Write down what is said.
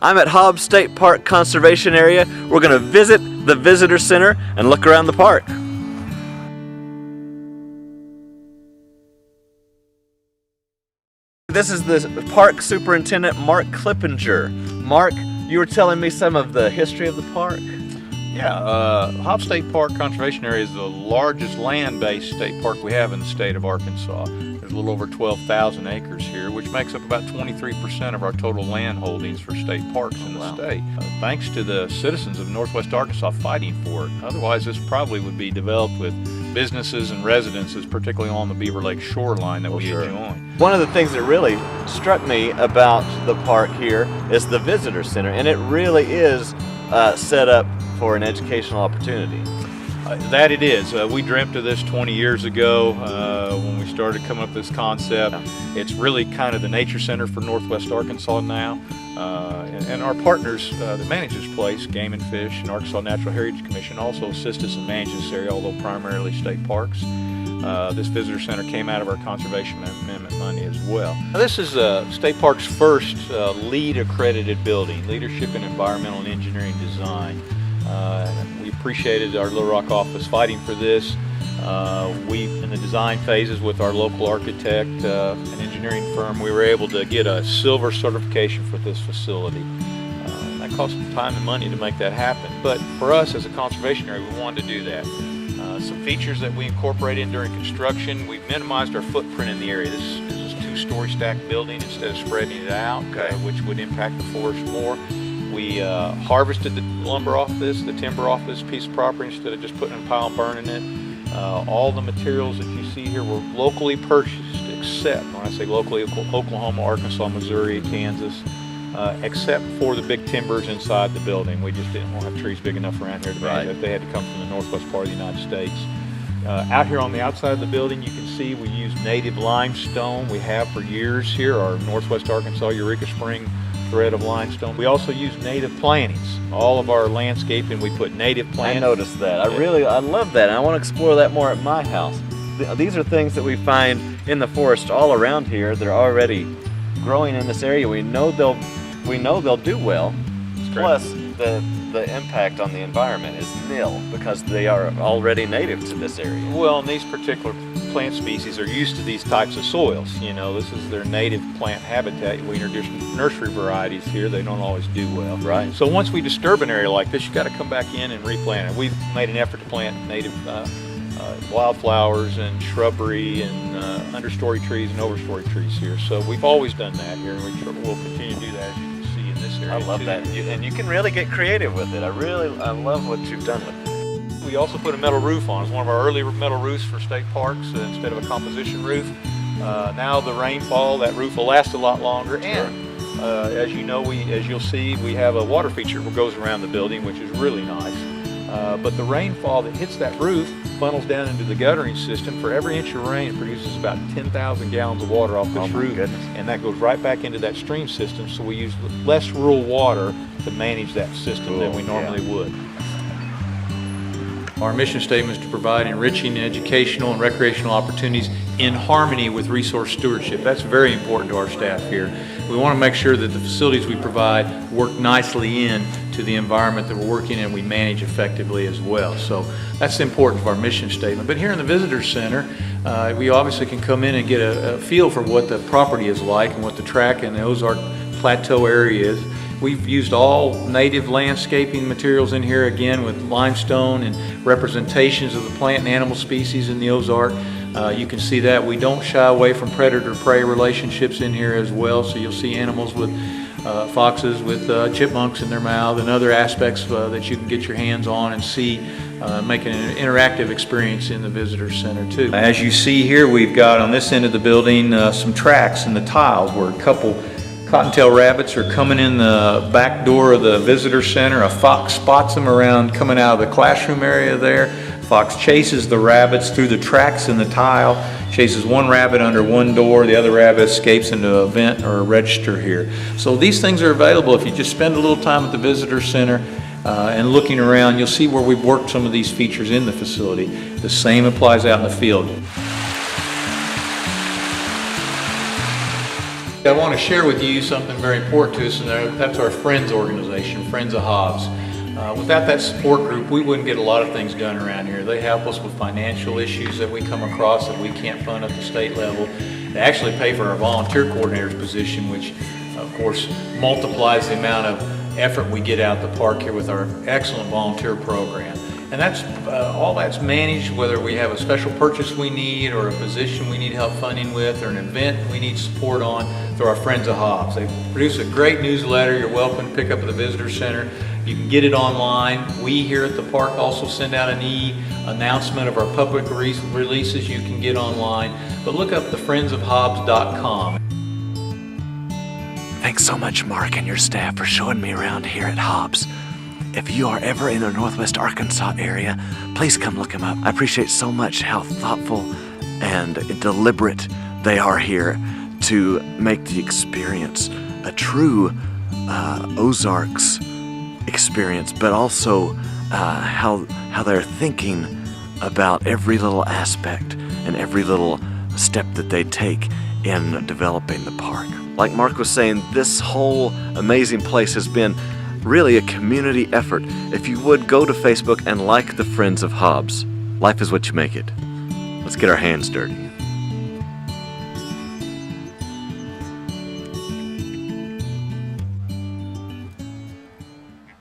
I'm at Hobbs State Park Conservation Area. We're going to visit the visitor center and look around the park. This is the park superintendent, Mark Clippinger. Mark, you were telling me some of the history of the park. Yeah, Hobbs State Park Conservation Area is the largest land-based state park we have in the state of Arkansas. There's a little over 12,000 acres here, which makes up about 23% of our total land holdings for state parks in the state. Thanks to the citizens of Northwest Arkansas fighting for it. Otherwise, this probably would be developed with businesses and residences, particularly on the Beaver Lake shoreline that we enjoy. One of the things that really struck me about the park here is the visitor center, and it really is set up for an educational opportunity. That it is. We dreamt of this 20 years ago when we started coming up with this concept. It's really kind of the nature center for Northwest Arkansas now. And our partners that manage this place, Game and Fish and Arkansas Natural Heritage Commission, also assist us and manage this area, although primarily state parks. This visitor center came out of our Conservation Amendment money as well. Now, this is State Park's first LEED accredited building, Leadership in Environmental and Engineering Design. We appreciated our Little Rock office fighting for this. In the design phases with our local architect and engineering firm, we were able to get a silver certification for this facility. That cost some time and money to make that happen, but for us as a conservation area, we wanted to do that. Some features that we incorporated during construction, we've minimized our footprint in the area. This is a two-story stacked building instead of spreading it out, which would impact the forest more. We harvested the lumber off this, the timber off this piece of property instead of just putting it in a pile and burning it. All the materials that you see here were locally purchased, except, when I say locally, Oklahoma, Arkansas, Missouri, Kansas, except for the big timbers inside the building. We just didn't want to have trees big enough around here to manage that. They had to come from the northwest part of the United States. Out here on the outside of the building, you can see we use native limestone. We have for years here, our Northwest Arkansas Eureka Spring thread of limestone. We also use native plantings. All of our landscaping, we put native plants. I noticed that. I love that, and I want to explore that more at my house. These are things that we find in the forest all around here. They're already growing in this area. We know they'll do well. Plus, the impact on the environment is nil because they are already native to this area. Well, and these particular plant species are used to these types of soils. You know, this is their native plant habitat. We introduce nursery varieties here. They don't always do well. Right. So once we disturb an area like this, you got to come back in and replant it. We've made an effort to plant native wildflowers and shrubbery and understory trees and overstory trees here. So we've always done that here, and we'll continue to do that, as you can see in this area. I love that, and you can really get creative with it. I love what you've done with it. We also put a metal roof on. It's one of our early metal roofs for state parks instead of a composition roof. Now the rainfall, that roof will last a lot longer. And as you know, as you'll see, we have a water feature that goes around the building, which is really nice. But the rainfall that hits that roof funnels down into the guttering system. For every inch of rain, it produces about 10,000 gallons of water off this roof. And that goes right back into that stream system, so we use less rural water to manage that system than we normally would. Our mission statement is to provide enriching educational and recreational opportunities in harmony with resource stewardship. That's very important to our staff here. We want to make sure that the facilities we provide work nicely into the environment that we're working in, we manage effectively as well. So that's important of our mission statement. But here in the Visitor Center, we obviously can come in and get a feel for what the property is like and what the track and the Ozark Plateau area is. We've used all native landscaping materials in here, again with limestone and representations of the plant and animal species in the Ozark. You can see that we don't shy away from predator-prey relationships in here as well. So you'll see animals with foxes with chipmunks in their mouth and other aspects that you can get your hands on and see, making an interactive experience in the visitor center too. As you see here, we've got on this end of the building some tracks in the tiles where a couple cottontail rabbits are coming in the back door of the visitor center. A fox spots them around coming out of the classroom area there. Fox chases the rabbits through the tracks in the tile, chases one rabbit under one door, the other rabbit escapes into a vent or a register here. So these things are available if you just spend a little time at the visitor center and looking around. You'll see where we've worked some of these features in the facility. The same applies out in the field. I want to share with you something very important to us, and that's our Friends organization, Friends of Hobbs. Without that support group, we wouldn't get a lot of things done around here. They help us with financial issues that we come across that we can't fund at the state level. They actually pay for our volunteer coordinator's position, which of course multiplies the amount of effort we get out the park here with our excellent volunteer program. And that's all that's managed, whether we have a special purchase we need or a position we need help funding with or an event we need support on, through our Friends of Hobbs. They produce a great newsletter. You're welcome to pick up at the visitor center. You can get it online. We here at the park also send out an e-announcement of our public releases you can get online. But look up thefriendsofhobbs.com. Thanks so much, Mark and your staff, for showing me around here at Hobbs. If you are ever in the Northwest Arkansas area, please come look them up. I appreciate so much how thoughtful and deliberate they are here to make the experience a true Ozarks experience, but also how they're thinking about every little aspect and every little step that they take in developing the park. Like Mark was saying, this whole amazing place has been really a community effort. If you would, go to Facebook and like the Friends of Hobbs. Life is what you make it. Let's get our hands dirty.